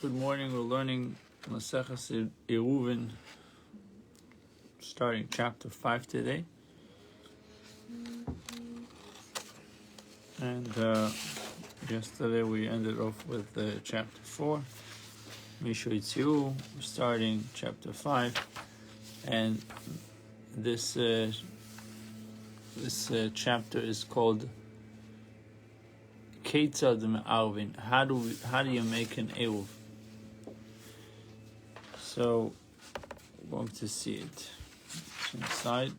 Good morning. We're learning Tractate Eruvin, starting chapter 5 today. And yesterday we ended off with chapter 4. We're starting chapter 5. And this chapter is called Tractate Eruvin. How do you make an Eruv? So we're going to see it. It's inside.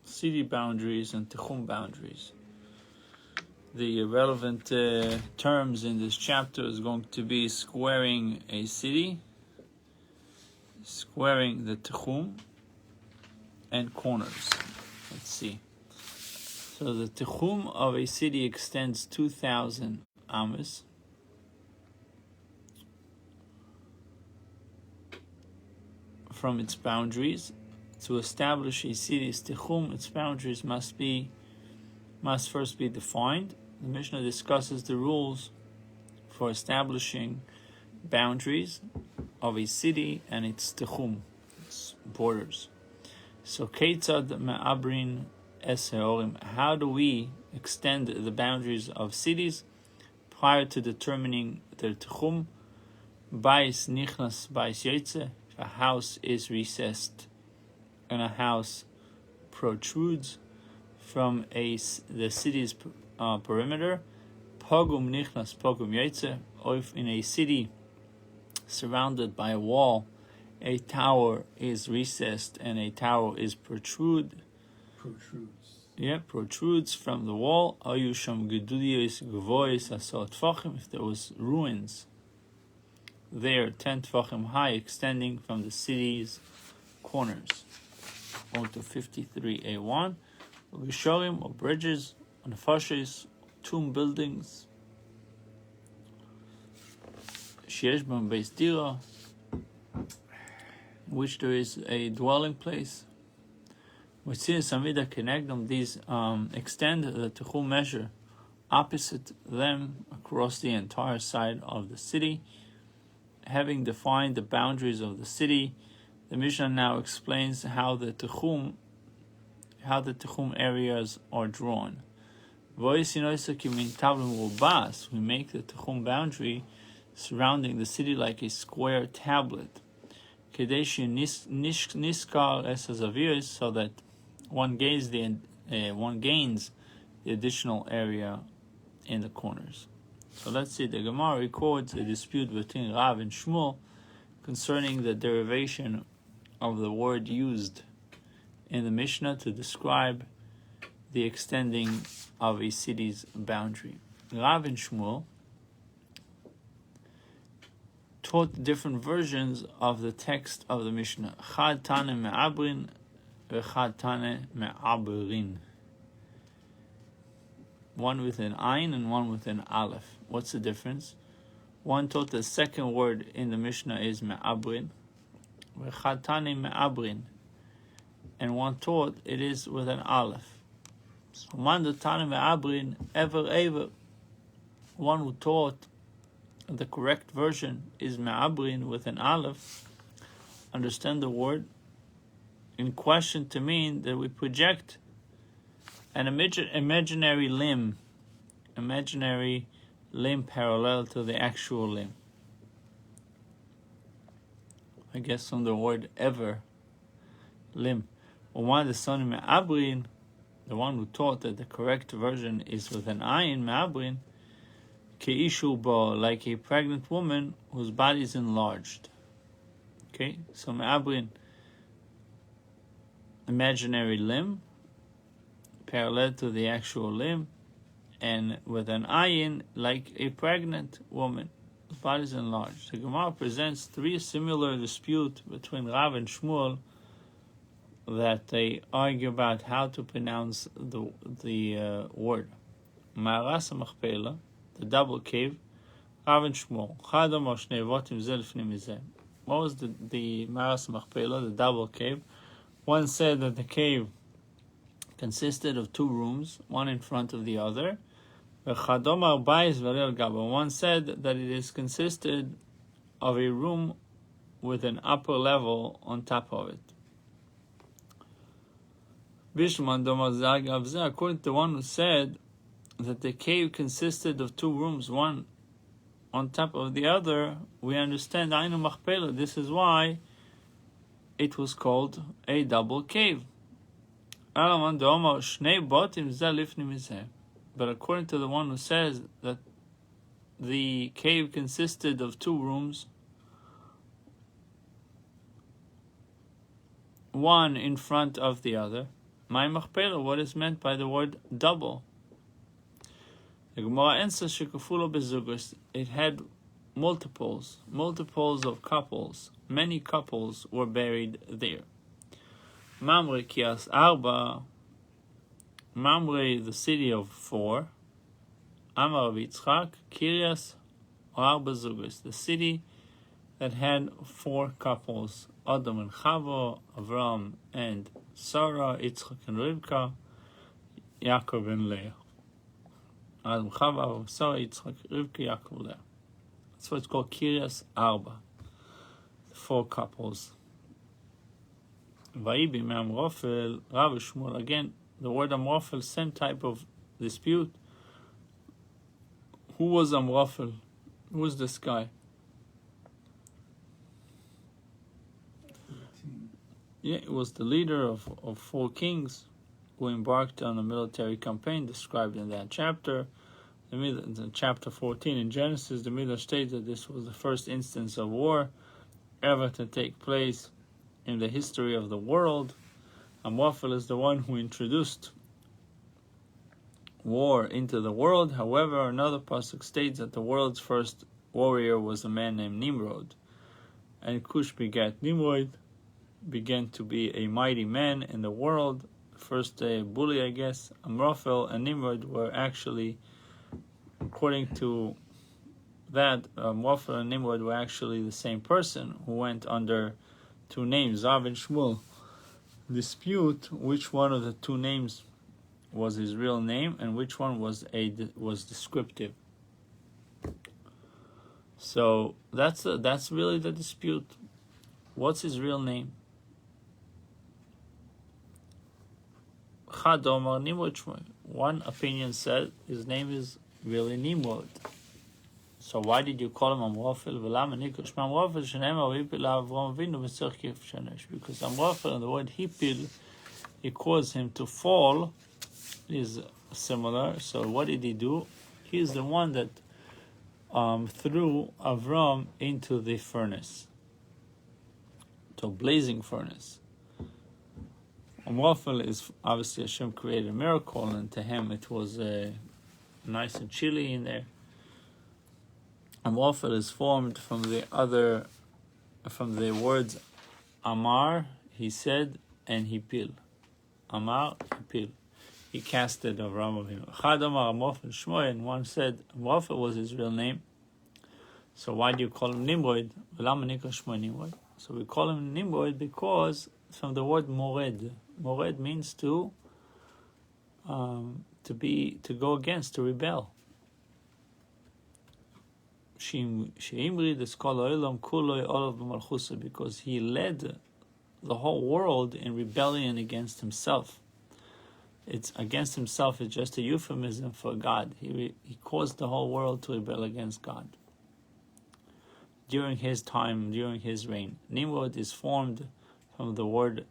City boundaries and Tichum boundaries. The relevant terms in this chapter is going to be squaring a city, squaring the Tichum, and corners. Let's see. So the Tichum of a city extends 2,000 amas. From its boundaries. To establish a city's Tichum, its boundaries must first be defined. The Mishnah discusses the rules for establishing boundaries of a city and its Tichum, its borders. So, Ketzad me'abrin es ha'orim. How do we extend the boundaries of cities prior to determining their Tichum? Bais nichnas, bais yetze. A house is recessed and a house protrudes from the city's perimeter. Pogum nichnas, pogum yetze. Or if in a city surrounded by a wall, a tower is recessed and a tower is protrudes from the wall. Ayusham gedudiyos gvois asot tfachim. If there was ruins there 10 tfachim high, extending from the city's corners. Go to 53a1. Rishorim, or bridges, nefashis, tomb buildings. Sheyesh b'hem beis dira, which there is a dwelling place. These extend the Tichum measure opposite them across the entire side of the city. Having defined the boundaries of the city, the Mishnah now explains how the Tichum areas are drawn. We make the Tichum boundary surrounding the city like a square tablet, so that one gains the additional area in the corners. So let's see, the Gemara records a dispute between Rav and Shmuel concerning the derivation of the word used in the Mishnah to describe the extending of a city's boundary. Rav and Shmuel taught different versions of the text of the Mishnah. Chad tane me'abrin v'chad tane me'abrin. One with an ayin and one with an aleph. What's the difference? One taught the second word in the Mishnah is me'abrin, v'chad tane me'abrin, and one taught it is with an aleph. So man tane me'abrin ever. One who taught the correct version is me'abrin with an aleph. Understand the word in question to mean that we project an imaginary limb parallel to the actual limb. I guess from the word ever, limb. One the son me'abrin, the one who taught that the correct version is with an ayin, me'abrin, ke'ishu bo, like a pregnant woman whose body is enlarged. Okay, so me'abrin, imaginary limb, parallel to the actual limb, and with an ayin, like a pregnant woman whose body is enlarged. The Gemara presents three similar disputes between Rav and Shmuel that they argue about how to pronounce the word. Ma'aras HaMachpelah, the double cave, Rav and Shmuel. What was the Ma'aras HaMachpelah, the double cave? One said that the cave consisted of two rooms, one in front of the other, One said that it is consisted of a room with an upper level on top of it. According to one who said that the cave consisted of two rooms, one on top of the other, we understand this is why it was called a double cave. But according to the one who says that the cave consisted of two rooms, one in front of the other, what is meant by the word double? The Gemara answers, it had multiples of couples. Many couples were buried there. Mamre Kias Arba, Mamre, the city of four. Amar Yitzchak, Kiryas Arba Zugus, the city that had four couples: Adam and Chava, Avram and Sarah, Yitzchak and Rivka, Yaakov and Leah. Adam, Chava, Sarah, Yitzchak, Rivka, Yaakov, Leah. That's why it's called Kiryas Arba, four couples. Vaibi Amrofel, Rav Shmuel. Again, the word Amrofel, same type of dispute. Who was Amrofel? Who was this guy? Yeah, it was the leader of four kings who embarked on a military campaign described in that chapter. In chapter 14 in Genesis, the Midrash states that this was the first instance of war ever to take place in the history of the world. Amrofel is the one who introduced war into the world. However, another pasuk states that the world's first warrior was a man named Nimrod, and Cush begat Nimrod, began to be a mighty man in the world. First bully, I guess. Amrofel and Nimrod were actually, according to that, Amrofel and Nimrod were actually the same person who went under two names. Zav and Shmuel dispute which one of the two names was his real name and which one was descriptive. So that's really the dispute. What's his real name? Chadomar Nimrod. One opinion said his name is really Nimrod. So why did you call him Amrofel? Because Amrofel, and the word hipil, he caused him to fall, is similar. So what did he do? He's the one that threw Avram into the furnace, to a blazing furnace. Amrofel is obviously Hashem created a miracle, and to him it was nice and chilly in there. Amrofel is formed from the words Amar, he said, and Hipil. Amar, Hipil. He casted Avram Avinu. Chad Amar Amrofel Shmoy, and one said Amrofel was his real name. So why do you call him Nimrod? So we call him Nimrod because from the word Mored. Mored means to go against, to rebel. Because he led the whole world in rebellion against himself. It's against himself is just a euphemism for God. He caused the whole world to rebel against God. During his time, during his reign, Nimrod is formed from the word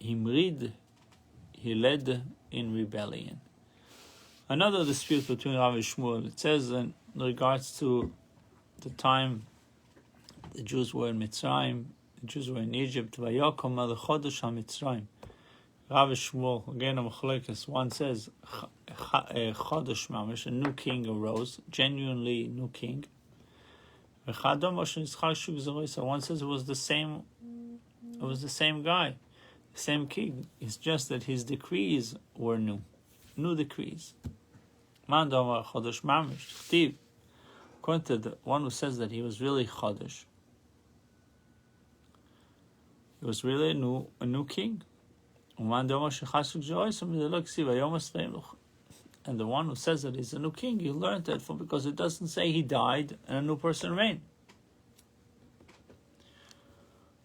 Himrid. He led in rebellion. Another dispute between Rav and Shmuel. It says in regards to the time the Jews were in Mitzrayim, the Jews were in Egypt. Vayokom al chodesh ha-Mitzrayim. Rav and Shmuel, again a machlokes. One says chodesh mamish, a new king arose, genuinely new king. One says it was the same. It was the same guy, the same king. It's just that his decrees were new decrees. Man damar chodesh mamish. Chtiv. According to the one who says that he was really chodesh, he was really a new king. And the one who says that he's a new king, you learned that from because it doesn't say he died and a new person reigned.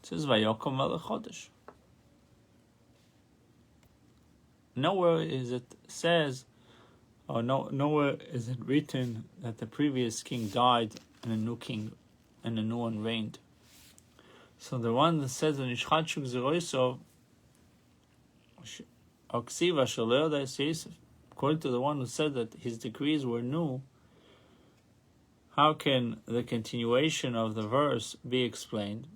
It says Vayokom Melech Chodesh. Nowhere is it says, or nowhere is it written that the previous king died and a new king and a new one reigned. So the one that says in Ishchadshuk Zeroisov, Oksiva Shaleo Dais Yosef, according to the one who said that his decrees were new, how can the continuation of the verse be explained?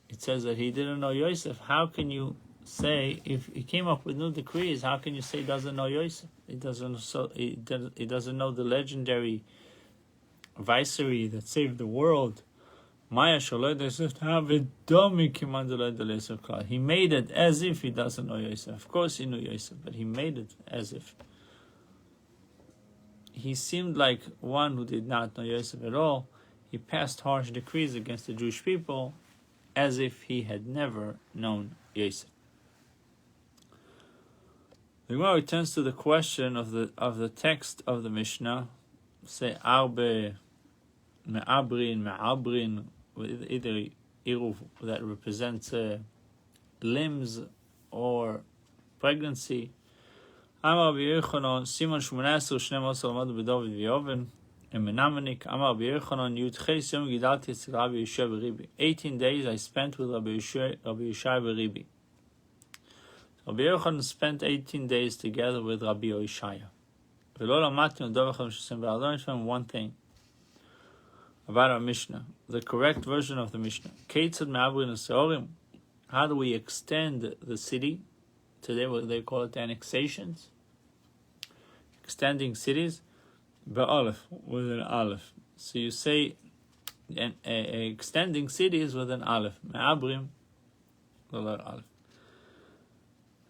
It says that he didn't know Yosef. How can you say, if he came up with new decrees, how can you say he doesn't know Yosef? He doesn't know the legendary viceroy that saved the world. He made it as if he doesn't know Yosef. Of course he knew Yosef, but he made it as if. He seemed like one who did not know Yosef at all. He passed harsh decrees against the Jewish people as if he had never known Yosef. The Gemara returns to the question of the text of the Mishnah. Say arbe me'abrin, either iruv that represents limbs or pregnancy. Amar Rabbi Yochanan Simon 18 12 למדנו בדוד ויובן Menamenik Amar Rabbi Yochanan Yudches Yom Gidalti Etzel Rabbi Yishai Beribi. 18 days I spent with Rabbi Yishai Beribi. Rabbi Yochanan spent 18 days together with Rabbi Yishai. I learned from one thing about our Mishnah, the correct version of the Mishnah. How do we extend the city? Today they call it annexations. Extending cities. Ba'alef, with an aleph. So you say extending cities with an aleph. Me'abrim, the letter aleph.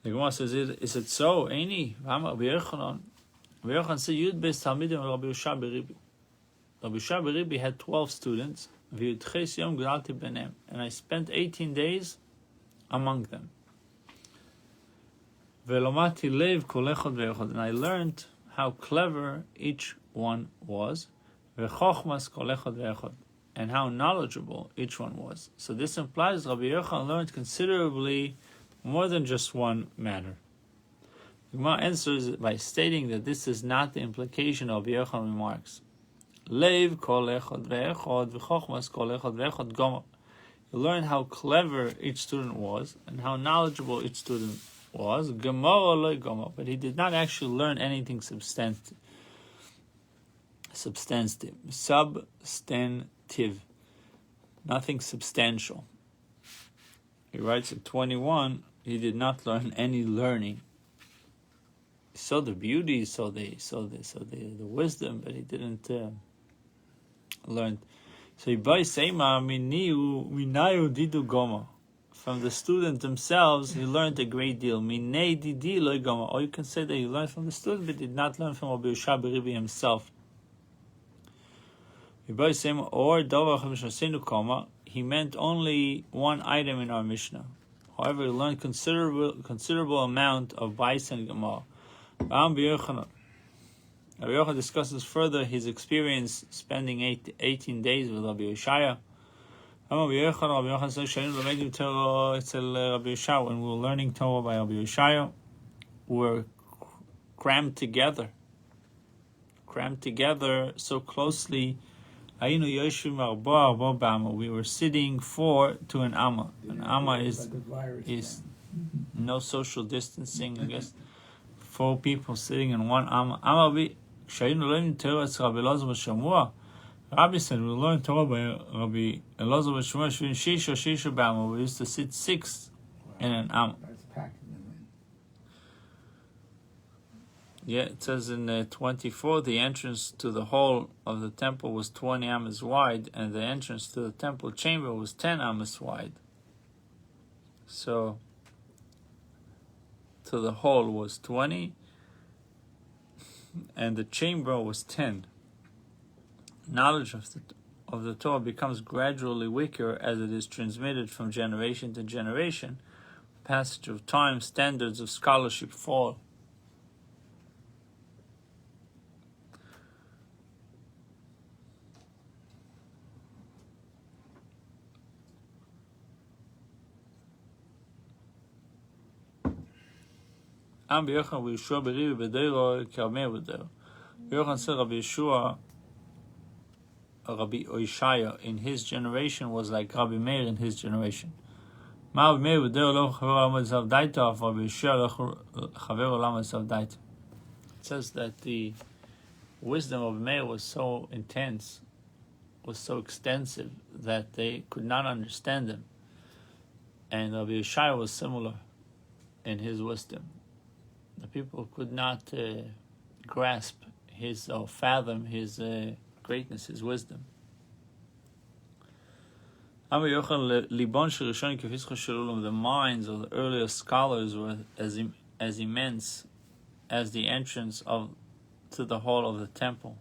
The Gemara says, is it so? Any? Rabbi Yochanan said, Yud Beis Talmidim Rabbi Yishai Beribi. Rabbi Yishai Beribi had 12 students. V'yudches yom g'dalti b'neim. And I spent 18 days among them. Ve'lomati leiv kol echad ve'echad. And I learned how clever each one was, and how knowledgeable each one was. So this implies Rabbi Yochanan learned considerably more than just one matter. The Gemara answers by stating that this is not the implication of Rabbi Yochanan remarks. Leiv kol echad ve'echad v'chochmas kol echad ve'echad gomer. You learn how clever each student was and how knowledgeable each student was. Gemara loy gomer, but he did not actually learn anything substantive, nothing substantial. He writes at 21, he did not learn any learning. He saw the beauty, he saw the wisdom, but he didn't learn. So he buys seima minayu didu goma. From the student themselves, he learned a great deal. Minei didi loy goma. Or you can say that he learned from the student, but did not learn from Rabbi Yishai Beribi himself. Or he meant only one item in our Mishnah. However, he learned considerable amount of Bais and Gemara. Rabbi Yochanan discusses further his experience spending 18 days with Rabbi Yishai. Rabbi Yochanan said, when we were learning Torah by Rabbi Yishai, we were crammed together so closely. We were sitting 4 to an amma. An amma is no social distancing, I guess. 4 people sitting in one amma. Rabbi said, we learned Torah by Rabbi Elazar B'Shmuel, Shisha B'Amma. We used to sit 6 in an amma. Yeah, it says in 24, the entrance to the hall of the temple was 20 amas wide, and the entrance to the temple chamber was 10 amas wide. So, to the hall was 20, and the chamber was 10. Knowledge of the Torah becomes gradually weaker as it is transmitted from generation to generation. Passage of time, standards of scholarship fall. Am Yochanan Yeshua beribi b'deiro k'amei b'deiro. Yochanan said Rabbi Yeshua, Rabbi Oishaya in his generation was like Rabbi Meir in his generation. Ma Meir b'deiro lo chaver olam esav daita, for Rabbi Yeshua lo chaver olam esav daita. It says that the wisdom of Meir was so intense, was so extensive, that they could not understand him. And Rabbi Yeshua was similar in his wisdom. The people could not grasp his or fathom his greatness, his wisdom. The minds of the earlier scholars were as immense as the entrance to the hall of the temple.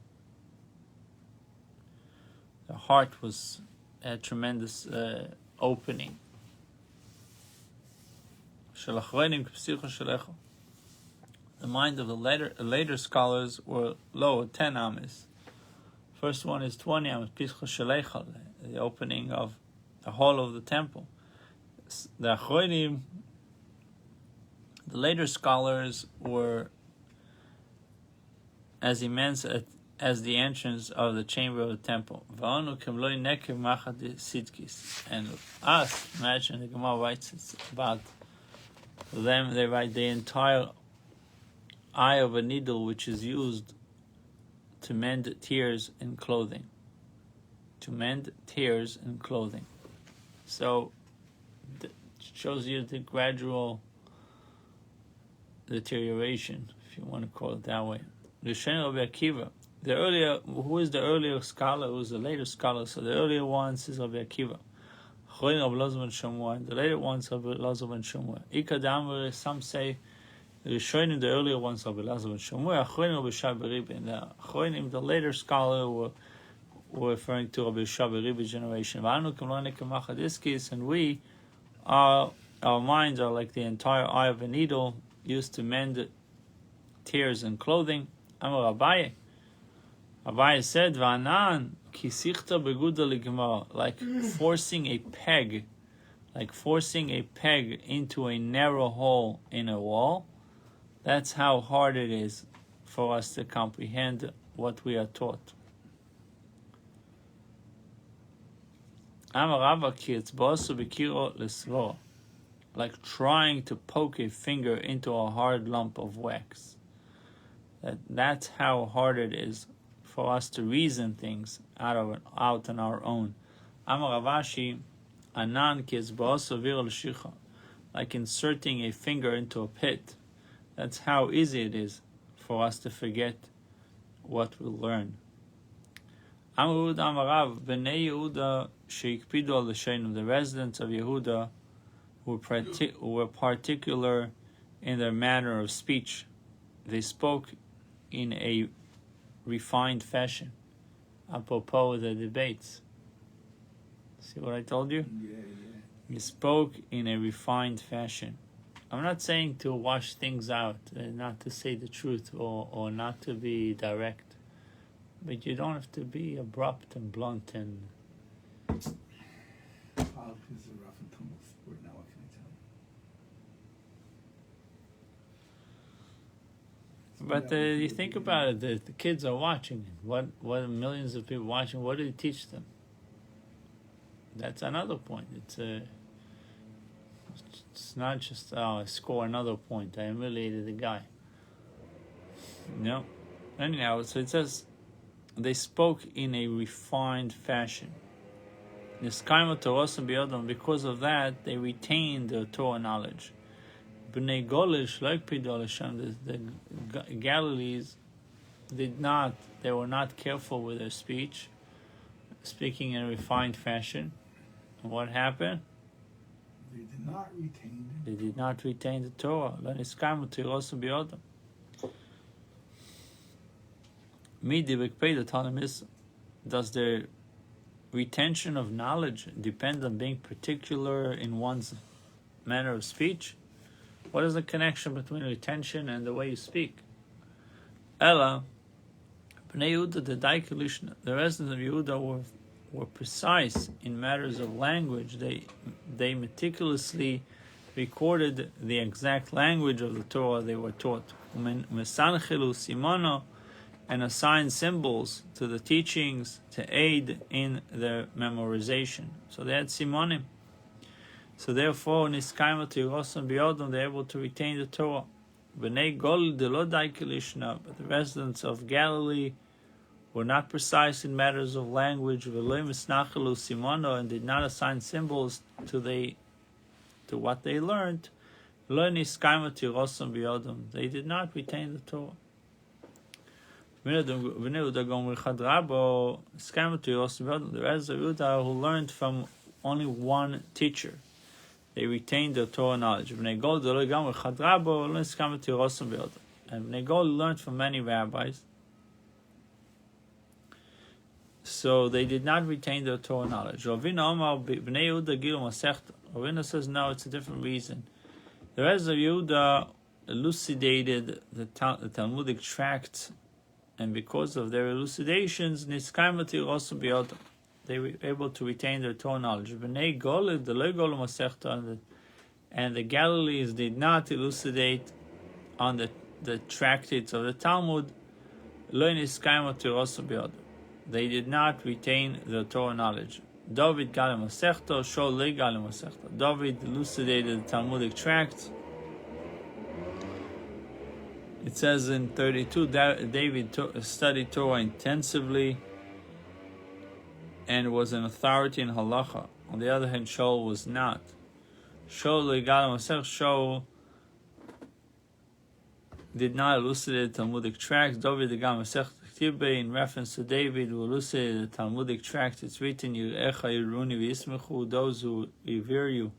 The heart was a tremendous opening. The mind of the later scholars were low, 10 amis. First one is 20 amis, the opening of the hall of the temple. The achronim, the later scholars, were as immense as the entrance of the chamber of the temple. And us, imagine the Gemara writes it's about them, they write the entire eye of a needle which is used to mend tears in clothing. To mend tears in clothing. So it shows you the gradual deterioration, if you want to call it that way. Rabbi Akiva. Who is the earlier scholar? Who is the later scholar? So the earlier ones is Rabbi Akiva. And the later ones are Rabbi Elazar ben Shumua. Some say the earlier ones are Rabbi Elazar ben Shumua. The later scholar were referring to Rabbi Yeshua generation. And we, our minds are like the entire eye of a needle used to mend tears in clothing. Amar Abaye. Abaye said, "Va'anan kisichta beguda ligmar," like forcing a peg into a narrow hole in a wall. That's how hard it is for us to comprehend what we are taught. Amar Rava ki etzba'aso b'kiro lesvor, like trying to poke a finger into a hard lump of wax. That's how hard it is for us to reason things out on our own. Amar Ravashi, anan ki etzba'aso v'iro l'shicha, like inserting a finger into a pit. That's how easy it is for us to forget what we learn. Amar Yehuda Amar Rav, Bnei Yehuda sheikpidu al l'sheinu, the residents of Yehuda who were particular in their manner of speech. They spoke in a refined fashion. Apropos the debates. See what I told you? Yeah. He spoke in a refined fashion. I'm not saying to wash things out, not to say the truth or not to be direct. But you don't have to be abrupt and blunt and... But you think about it, the kids are watching. What are millions of people watching? What do you teach them? That's another point. It's not just, I score another point, I humiliated the guy. No. Anyhow, so it says, they spoke in a refined fashion. Because of that, they retained their Torah knowledge. Bnei Golish, like the Galilees, they were not careful with their speech, speaking in a refined fashion. And what happened? They did not retain the Torah. Does their retention of knowledge depend on being particular in one's manner of speech? What is the connection between retention and the way you speak? Ella, Bnei Yehuda, the residents of Yehuda were precise in matters of language. They meticulously recorded the exact language of the Torah they were taught. And assigned symbols to the teachings to aid in their memorization. So they had simonim. So therefore, niskayma tirosim biyodom, they're able to retain the Torah. B'nei Gol delodai kilishna, but the residents of Galilee were not precise in matters of language, v'lo misnachelu simono, and did not assign symbols to what they learned. Lo niskayma tirosim biyodom, they did not retain the Torah. The rest of Yehuda who learned from only one teacher, they retained the Torah knowledge. And Bnei Gol learned from many rabbis, so they did not retain the Torah knowledge. Ravina says no, it's a different reason. The rest of Yehuda elucidated the Talmudic tracts, and because of their elucidations, they were able to retain their Torah knowledge. And the Galileans did not elucidate on the tractates of the Talmud. They did not retain the Torah knowledge. David elucidated the Talmudic tracts. It says in 32, David studied Torah intensively and was an authority in halacha. On the other hand, Shaul was not. Shaul did not elucidate the Talmudic tracts. David in reference to David, who elucidated the Talmudic tracts. It's written, those who revere you,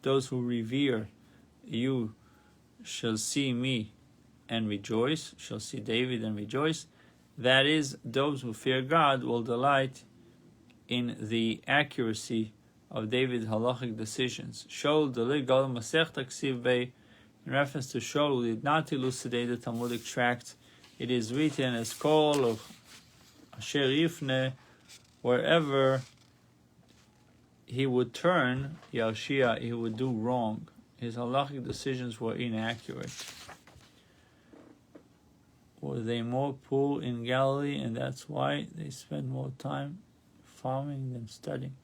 those who revere you shall see me and rejoice, shall see David and rejoice. That is, those who fear God will delight in the accuracy of David's halachic decisions. Shaul in reference to Shaul, who did not elucidate the Talmudic tract, it is written as call of Asher Yifne, wherever he would turn, Yashia, he would do wrong. His halachic decisions were inaccurate. Were they more poor in Galilee, and that's why they spent more time farming than studying?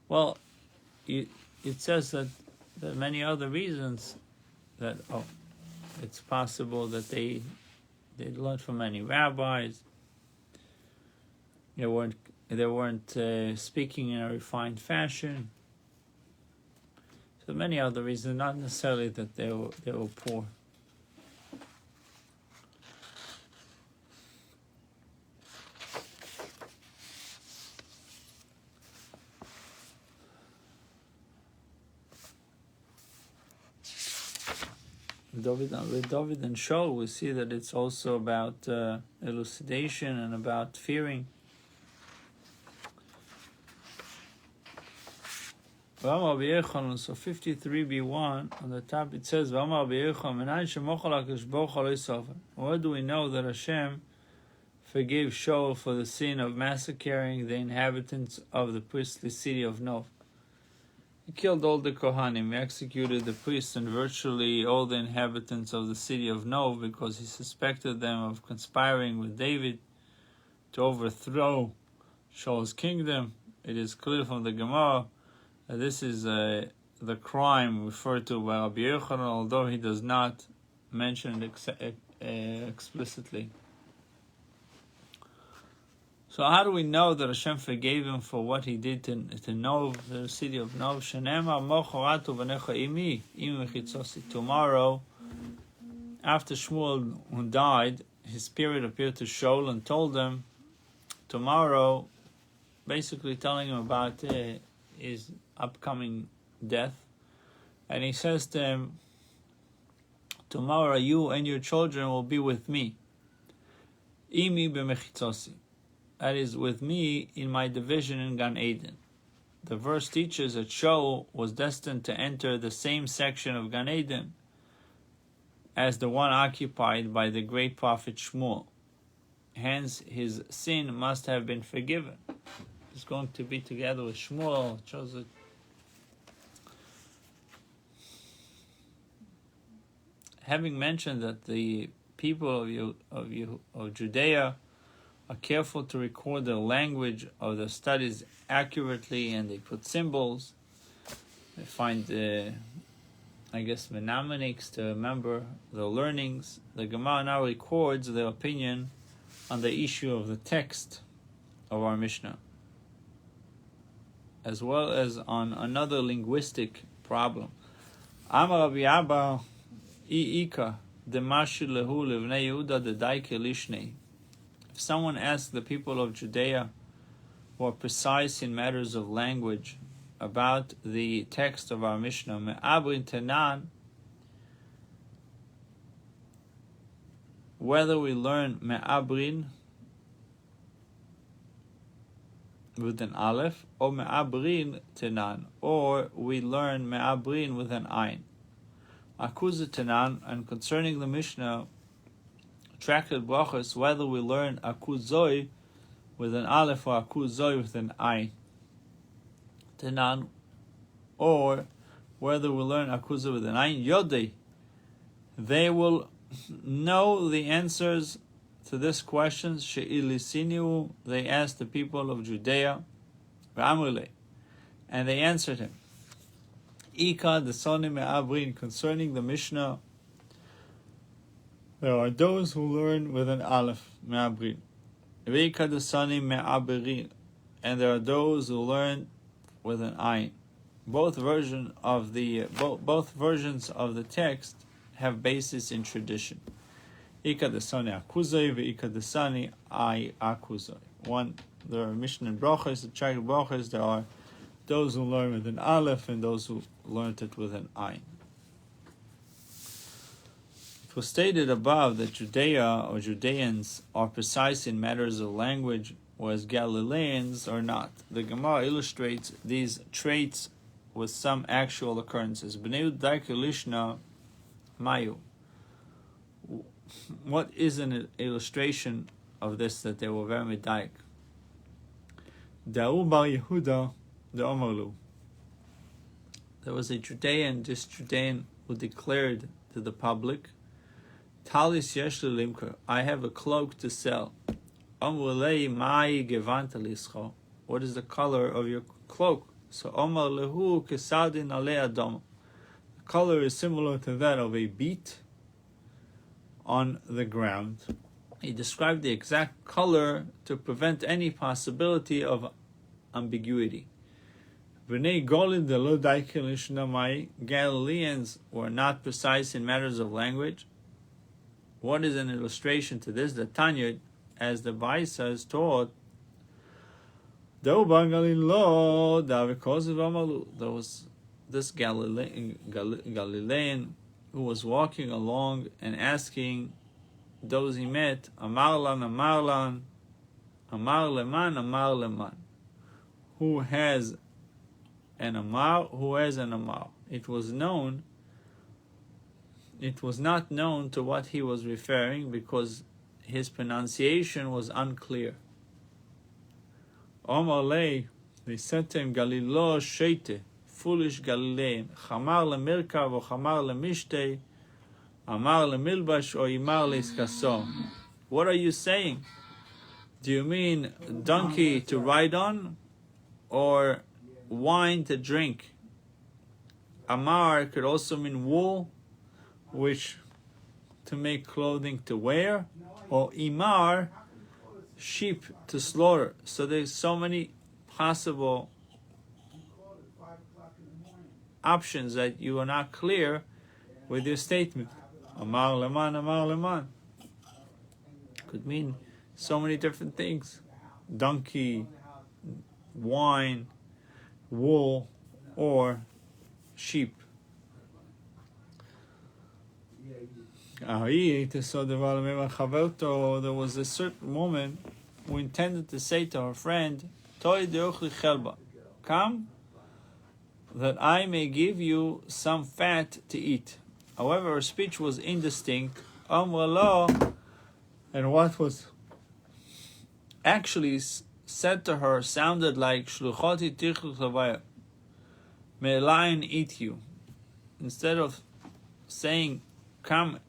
Well, it says that there are many other reasons that it's possible that they learned from many rabbis. They weren't speaking in a refined fashion. So many other reasons, not necessarily that they were poor. With David and Shaul, we see that it's also about elucidation and about fearing. So 53b1 on the top it says, where do we know that Hashem forgave Shaul for the sin of massacring the inhabitants of the priestly city of Nov? He killed all the Kohanim, he executed the priests and virtually all the inhabitants of the city of Nov because he suspected them of conspiring with David to overthrow Shaul's kingdom. It is clear from the Gemara that this is the crime referred to by Rabbi Yochanan, although he does not mention it explicitly. So how do we know that Hashem forgave him for what he did to Nov, the city of Nov? Tomorrow, after Shmuel died, his spirit appeared to Shaul and told him, tomorrow, basically telling him about his upcoming death. And he says to him, tomorrow you and your children will be with me. Imi b'mechitzosi. That is, with me in my division in Gan Eden. The verse teaches that Shaul was destined to enter the same section of Gan Eden as the one occupied by the great prophet Shmuel. Hence, his sin must have been forgiven. He's going to be together with Shmuel. It shows that having mentioned that the people of Judea are careful to record the language of the studies accurately, and they put symbols. They find, mnemonics to remember the learnings. The Gemara now records their opinion on the issue of the text of our Mishnah, as well as on another linguistic problem. Amar Rabbi Abba I'ika Demashi Lehu Levnei Yehuda Dedaike Lishnei. If someone asks the people of Judea, who are precise in matters of language, about the text of our Mishnah, Me'abrin Tenan, whether we learn Me'abrin with an Aleph, or Me'abrin Tenan, or we learn Me'abrin with an Ayin. Akuz Tenan, and concerning the Mishnah, Tractate Brachos, whether we learn Akuzoi with an Aleph or Akuzoi with an Ayin. Tenan, or whether we learn Akuzoi with an Ayin, Yodei, they will know the answers to this question. She'ilisinu, they asked the people of Judea, V'amrile, and they answered him. Ika desoni me'abrin, concerning the Mishnah, there are those who learn with an Aleph, me'abrin. V'ika desoni me'abirin, and there are those who learn with an Ayin. Both versions of the text have basis in tradition. Ika desani akuzoi, v'ika desani ay akuzoi. One, there are Mishnah and Brachos, the Tractate Brachos, there are those who learn with an Aleph and those who learned it with an Ayin. It was stated above that Judea or Judeans are precise in matters of language, whereas Galileans are not. The Gemara illustrates these traits with some actual occurrences. B'nei Daike Lishna Mayu. What is an illustration of this, that they were very medayik? Da'u bar Yehuda de'omarlu. There was a Judean, this Judean, who declared to the public, Talis yesh limker, I have a cloak to sell. Amru lei mai gevanta lischo, what is the color of your cloak? So Omar lehu kesadin ale adam. The color is similar to that of a beet on the ground. He described the exact color to prevent any possibility of ambiguity. Galileans were not precise in matters of language. What is an illustration to this? The Tanya, as the Baisa is taught, there was this Galilean who was walking along and asking those he met, Amarlan, Amarlan, Amar leman, Amar leman, who has an Amar, who has an Amar. It was not known to what he was referring because his pronunciation was unclear. Omar lei, they said to him, Galilo sheite, foolish Galilean, Chamar lemirkav or Chamar lemishte, Amar lemilbash or Imar leiskaso. What are you saying? Do you mean donkey to ride on or wine to drink? Amar could also mean wool, which to make clothing to wear, or Imar, sheep to slaughter. So there's so many possible options that you are not clear with your statement. Amar leman, Amar leman could mean so many different things. Donkey, wine, wool, or sheep. There was a certain woman who intended to say to her friend, come, that I may give you some fat to eat. However, her speech was indistinct, and what was actually said to her sounded like, Shluchoti tichluk lavaya, may a lion eat you. Instead of saying, come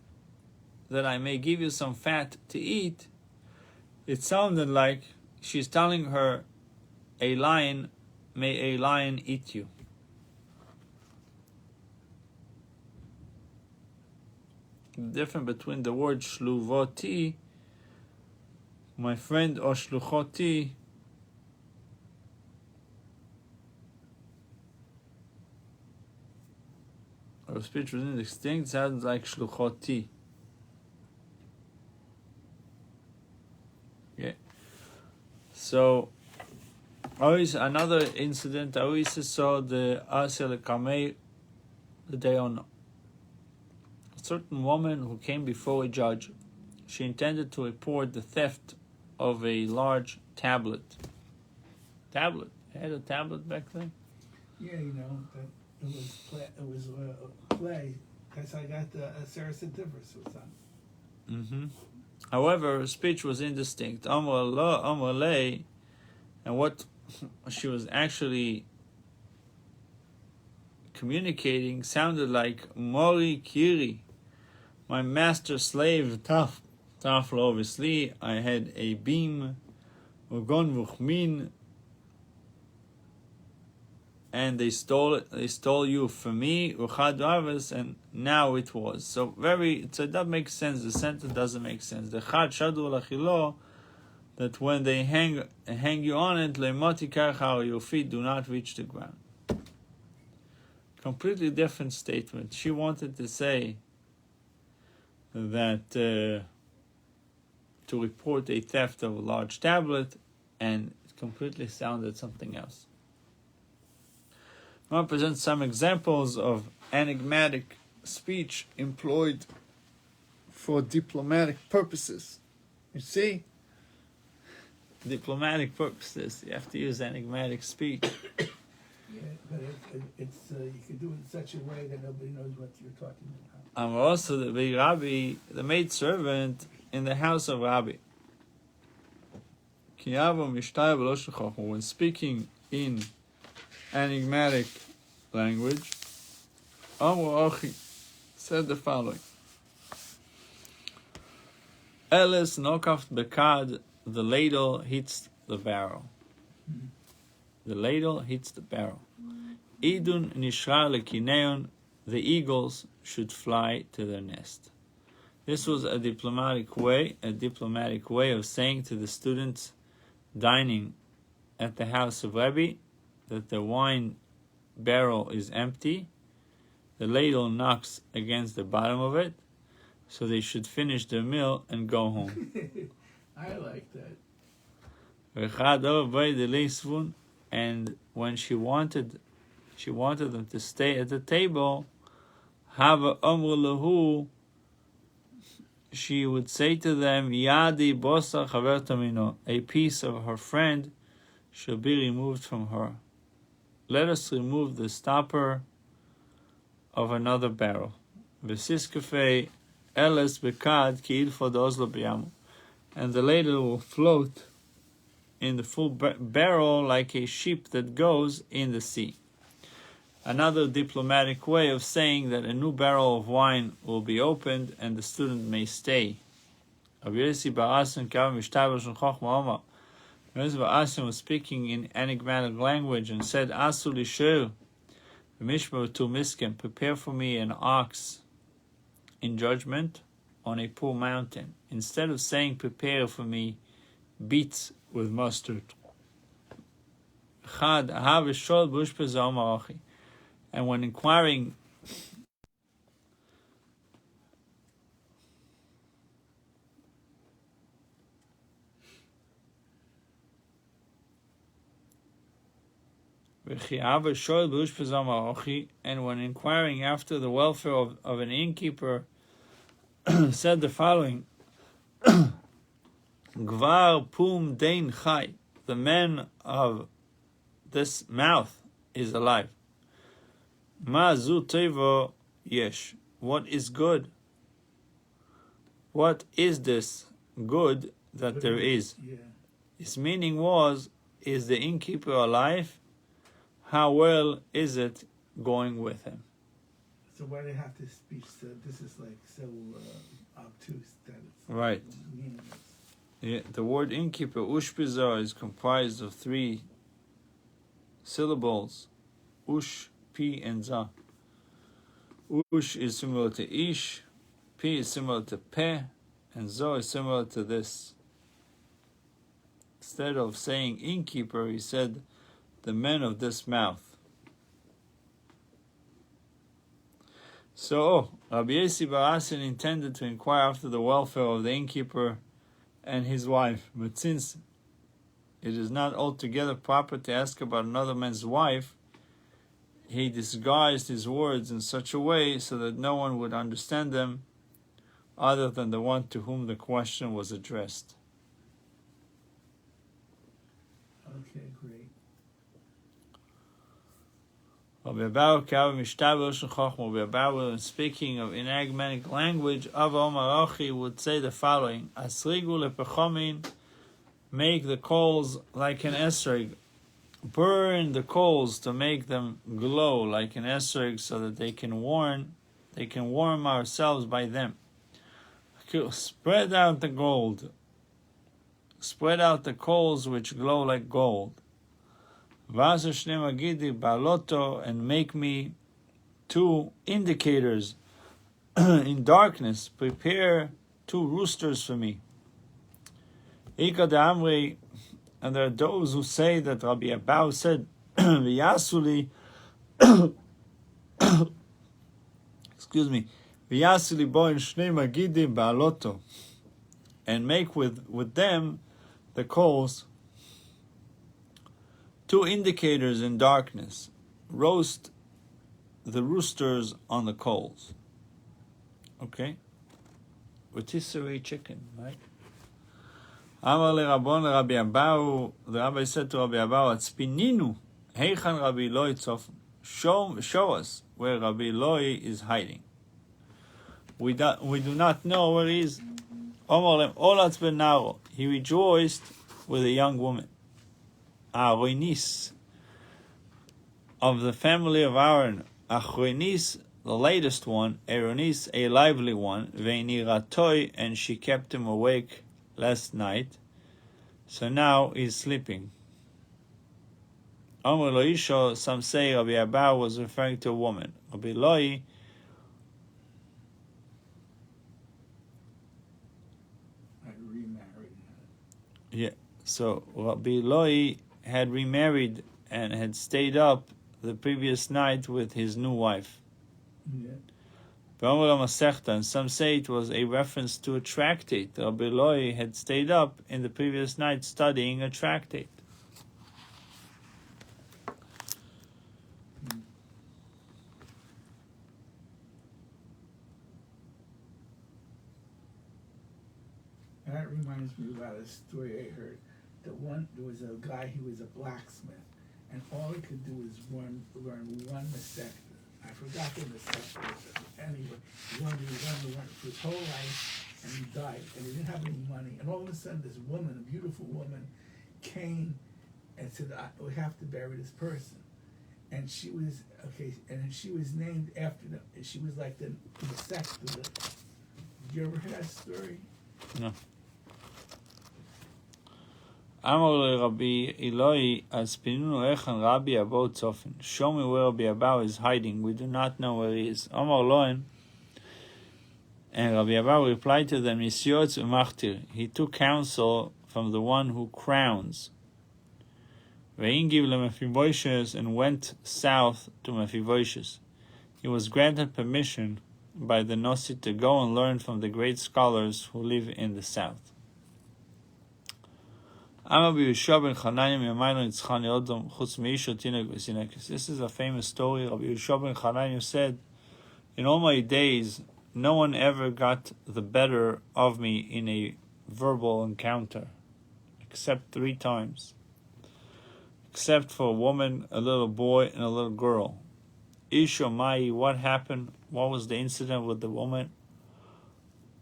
that I may give you some fat to eat, it sounded like she's telling her, may a lion eat you. The difference between the word shluvoti, my friend, or shluchoti, or speech was indistinct, sounds like shluchoti. Yeah. So, always another incident. I always saw the Asel Kamei the day on. A certain woman who came before a judge. She intended to report the theft of a large tablet. Tablet. They had a tablet back then. Yeah, it was play. Because I got the Saracen Tivers was on. However, her speech was indistinct. Amr Allah, Amr Lay, and what she was actually communicating sounded like Mori Kiri, my master slave Taflo. Obviously, I had a beam, Ugon Vuchmin, and they stole it. They stole you from me, Uchad Avas, and now it was. So that makes sense. The sentence doesn't make sense. The Chad Shadu Lachilo, that when they hang you on it, Lemoti Karcha, your feet do not reach the ground. Completely different statement. She wanted to say that to report a theft of a large tablet, and it completely sounded something else. I want to present some examples of enigmatic speech employed for diplomatic purposes. You see? Diplomatic purposes, you have to use enigmatic speech. Yeah, but it's you can do it in such a way that nobody knows what you're talking about. I'm also the big Rabbi, the maid servant in the house of Rabbi. When speaking in enigmatic language, Amr Achi said the following: Elis nokaft bekad, the ladle hits the barrel. The ladle hits the barrel. Idun nishra lekineon, the eagles should fly to their nest. This was a diplomatic way of saying to the students dining at the house of Rebbe that the wine barrel is empty. The ladle knocks against the bottom of it, so they should finish their meal and go home. I like that. And when she wanted them to stay at the table, Hava Amru Lahu, she would say to them, Yadi Bosa Chaver Tamino, a piece of her friend shall be removed from her. Let us remove the stopper of another barrel. V'siskafe eles bekad ki'il fodos lo, and the ladle will float in the full barrel like a ship that goes in the sea. Another diplomatic way of saying that a new barrel of wine will be opened and the student may stay. Rabbi Menashe was speaking in enigmatic language and said, Asu lisher, v'mishmer tu miskem, prepare for me an ox in judgment on a poor mountain. Instead of saying, prepare for me beets with mustard. And when inquiring after the welfare of an innkeeper, said the following: Gvar pum dein chai, the man of this mouth is alive. Ma zu tevo yesh, what is good? What is this good that there is? Yeah. His meaning was, is the innkeeper alive? How well is it going with him? So why do they have to speak so? This is like so obtuse that it's Right. meaningless. Yeah, the word innkeeper, ushpizar, is comprised of 3 syllables. Ush, pi, and za. Ush is similar to ish, pi is similar to pe, and zo is similar to this. Instead of saying innkeeper, he said the men of this mouth. So, Rabbi Yossi bar Asin intended to inquire after the welfare of the innkeeper and his wife, but since it is not altogether proper to ask about another man's wife, he disguised his words in such a way so that no one would understand them other than the one to whom the question was addressed. Okay, great. Rabbi Abahu, speaking of enigmatic language, Ava Omar Achi would say the following: Asrigu lepechomin, make the coals like an esrog, burn the coals to make them glow like an esrog, so that they can warm ourselves by them. Spread out the gold, spread out the coals which glow like gold. And make me 2 indicators in darkness. Prepare 2 roosters for me. And there are those who say that Rabbi Abahu said, V'yasuli, excuse me, V'yasuli bo in shnei magidim ba'aloto, and make with them, the coals, 2 indicators in darkness. Roast the roosters on the coals. Okay? Rotisserie chicken, right? Amar le Rabbon Rabbi Abahu, the rabbi said to Rabbi Abahu, Atzpininu, heichan Rabbi Eloi tzofim. Show us where Rabbi Eloi is hiding. We do not know where he is. Amar lem olatz ben naro. He rejoiced with a young woman. Aronis, of the family of Aaron. Achronis, the latest one. Aronis, a lively one. Veini ratoi, and she kept him awake last night. So now he's sleeping. Amr lo isho, some say Rabbi Abahu was referring to a woman. Rabbi Eloi, I remarried. yeah. So Rabbi Eloi had remarried and had stayed up the previous night with his new wife. Yeah. And some say it was a reference to a tractate. Rabbi Eloi had stayed up in the previous night studying a tractate. That reminds me about a story I heard. There was a guy, he was a blacksmith, and all he could do was learn one masecta. I forgot the masecta was. Anyway, he wanted to learn for his whole life, and he died, and he didn't have any money. And all of a sudden, this woman, a beautiful woman, came and said, "We have to bury this person." And she was and she was named after them. She was like the masecta. Did you ever hear that story? No. Amar Rabbi Eloi, Aspinunu echan Rabbi Abahu tzofin. Show me where Rabbi Abahu is hiding. We do not know where he is. Amar Loen, and Rabbi Abahu replied to them, Nisyotz u'machtir. He took counsel from the one who crowns. Ve'ingiv leMephibosheth, and went south to Mephibosheth. He was granted permission by the Nosi to go and learn from the great scholars who live in the south. This is a famous story. Rabbi Yehoshua ben Chananya said, in all my days, no one ever got the better of me in a verbal encounter, except 3 times. Except for a woman, a little boy, and a little girl. Isha Mai, what happened? What was the incident with the woman?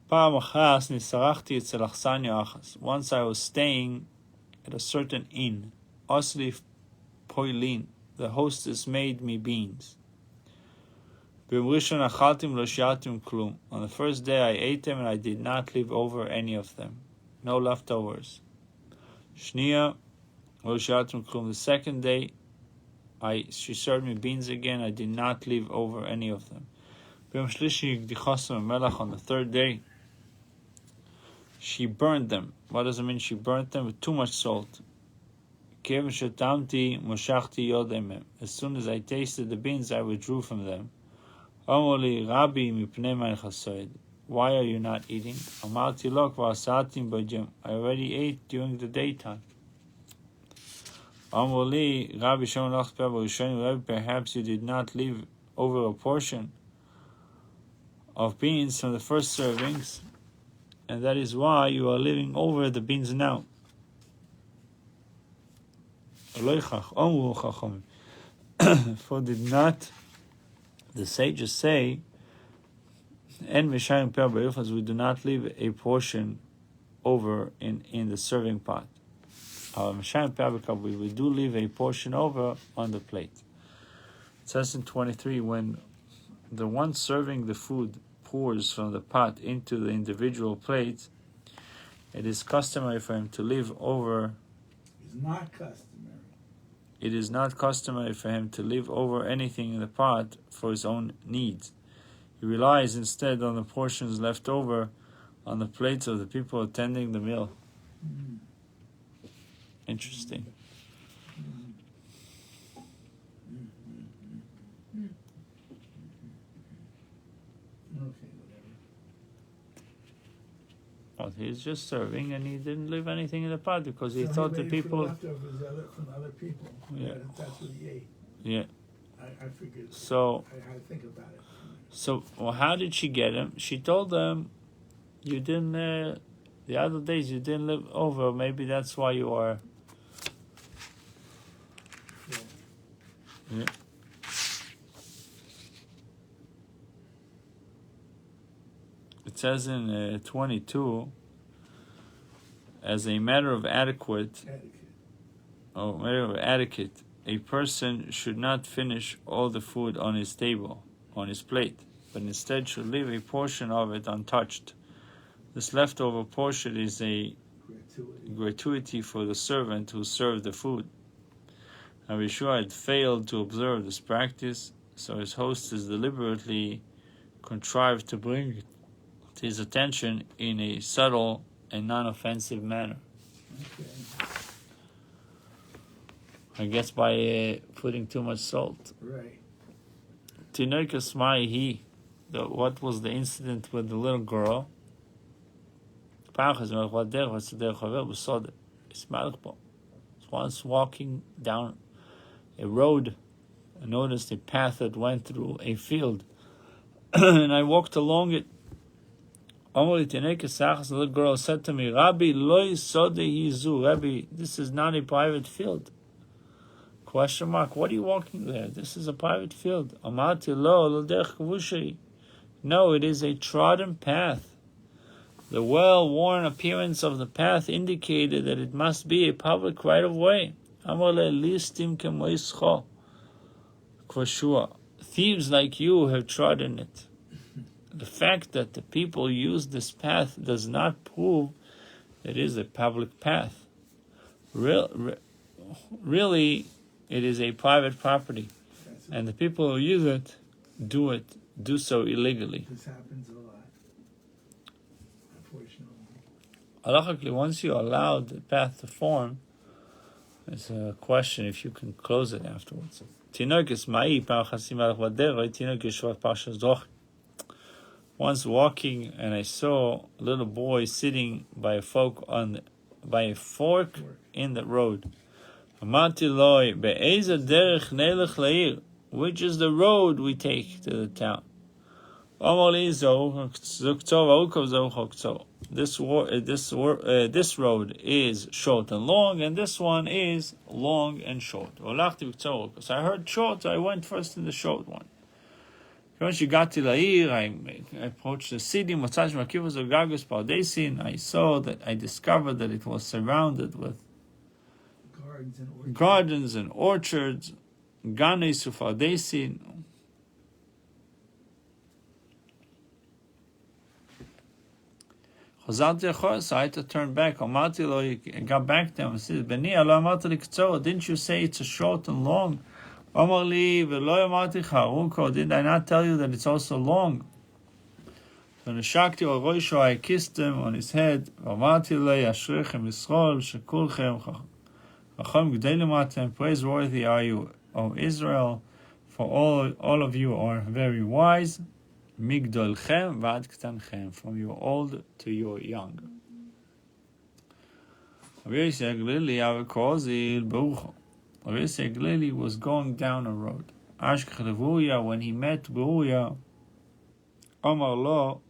Once I was staying at a certain inn. Osli poilin, the hostess made me beans. On the first day I ate them and I did not leave over any of them. No leftovers. Shnia lo shiatim klum. The second day she served me beans again. I did not leave over any of them. On the third day she burned them. What does it mean she burnt them? With too much salt. As soon as I tasted the beans, I withdrew from them. Rabbi, why are you not eating? I already ate during the daytime. Perhaps you did not leave over a portion of beans from the first servings, and that is why you are leaving over the beans now. For did not the sages say, and we do not leave a portion over in the serving pot. We do leave a portion over on the plate. It says in 23, when the one serving the food pours from the pot into the individual plates, it is customary for him to leave over. It is not customary for him to leave over anything in the pot for his own needs. He relies instead on the portions left over on the plates of the people attending the meal. Interesting. Well, he's just serving, and he didn't leave anything in the pot because he thought the people. From other people. Yeah. That's what he ate. Yeah. I figured. So. I had to think about it. So, well, how did she get him? She told them, "You didn't. The other days you didn't live over. Maybe that's why you are." Yeah. It says in 22, as a matter of etiquette, a person should not finish all the food on his table, on his plate, but instead should leave a portion of it untouched. This leftover portion is a gratuity for the servant who served the food. Rabbi Yeshua had failed to observe this practice, so his hostess deliberately contrived to bring it to his attention in a subtle and non-offensive manner. Okay. I guess by putting too much salt. Right. Tinoikas Maihi, what was the incident with the little girl? Once walking down a road, I noticed a path that went through a field, and I walked along it. The little girl said to me, Rabbi, Rabbi, this is not a private field. Question mark, what are you walking there? This is a private field. No, it is a trodden path. The well-worn appearance of the path indicated that it must be a public right-of-way. Thieves like you have trodden it. The fact that the people use this path does not prove that it is a public path. Really, it is a private property, and the people who use it do so illegally. This happens a lot, unfortunately. Halachically, once you allow the path to form, there's a question if you can close it afterwards. Once walking, and I saw a little boy sitting by a fork in the road. Which is the road we take to the town? This road is short and long, and this one is long and short. So I heard short, so I went first in the short one. Once you got to La'ir, I approached the city. I saw that I discovered that it was surrounded with gardens and orchards. Chazalti achor, so I had to turn back. Amarti lo, I got back to him and said, Beni, alo amarti li k'tzor, didn't you say it's a short and long? Amar li, v'lo amarti charuko, did I not tell you that it's also long? So neshakti al roisho, I kissed him on his head. Amarti le, ashrechem Yisrael, shekulchem chacham g'delim atem, praiseworthy are you, O Israel, for all of you are very wise. Migdolchem vad ktanchem, from your old to your young. Rabbi Glili was going down a road. When he met Beruya, Amar lo,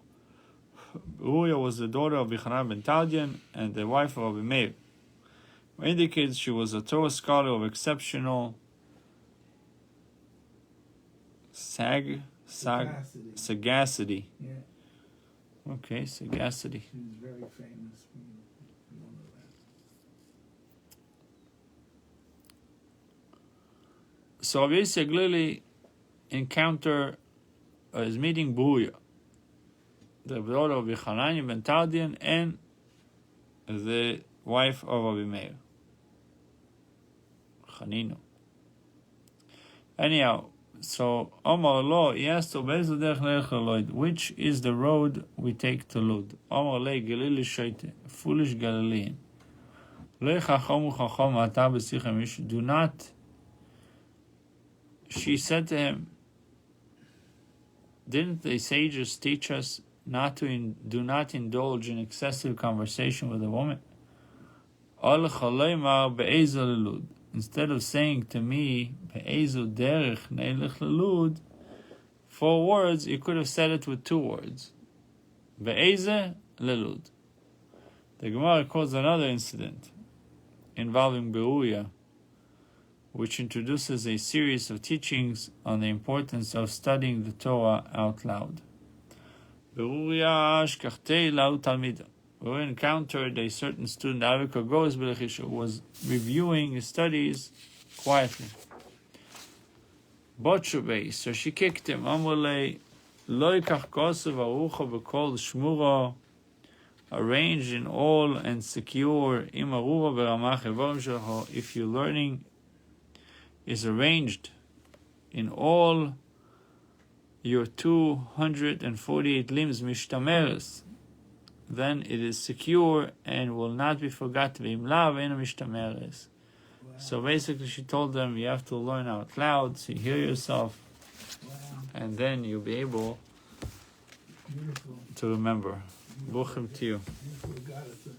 Beruya was the daughter of Yochanan ben Taldian and the wife of Rabbi Meir. Indicates she was a Torah scholar of exceptional sagacity. Yeah, Okay, sagacity. she was very famous. We all know that. So Rabbi Glili is meeting Beruya, the daughter of Yochanan ben Taldian and the wife of Rabbi Meir, Chanino. Anyhow, so Omar lo, he asked which is the road we take to Lud? Omar le Galili Shaite, foolish Galilean. Do not. She said to him, didn't the sages teach us do not indulge in excessive conversation with a woman? Instead of saying to me, 4 words, you could have said it with 2 words. The Gemara quotes another incident involving Beruya, which introduces a series of teachings on the importance of studying the Torah out loud. Beruya encountered a certain student, who was reviewing his studies quietly. So she kicked him. Arranged in all and secure. If your learning is arranged in all your 248 limbs, mishtameres, then it is secure and will not be forgotten. Wow. So basically she told them you have to learn out loud so you hear yourself. Wow. And then you'll be able Beautiful. to remember. Buchim to you. Beautiful.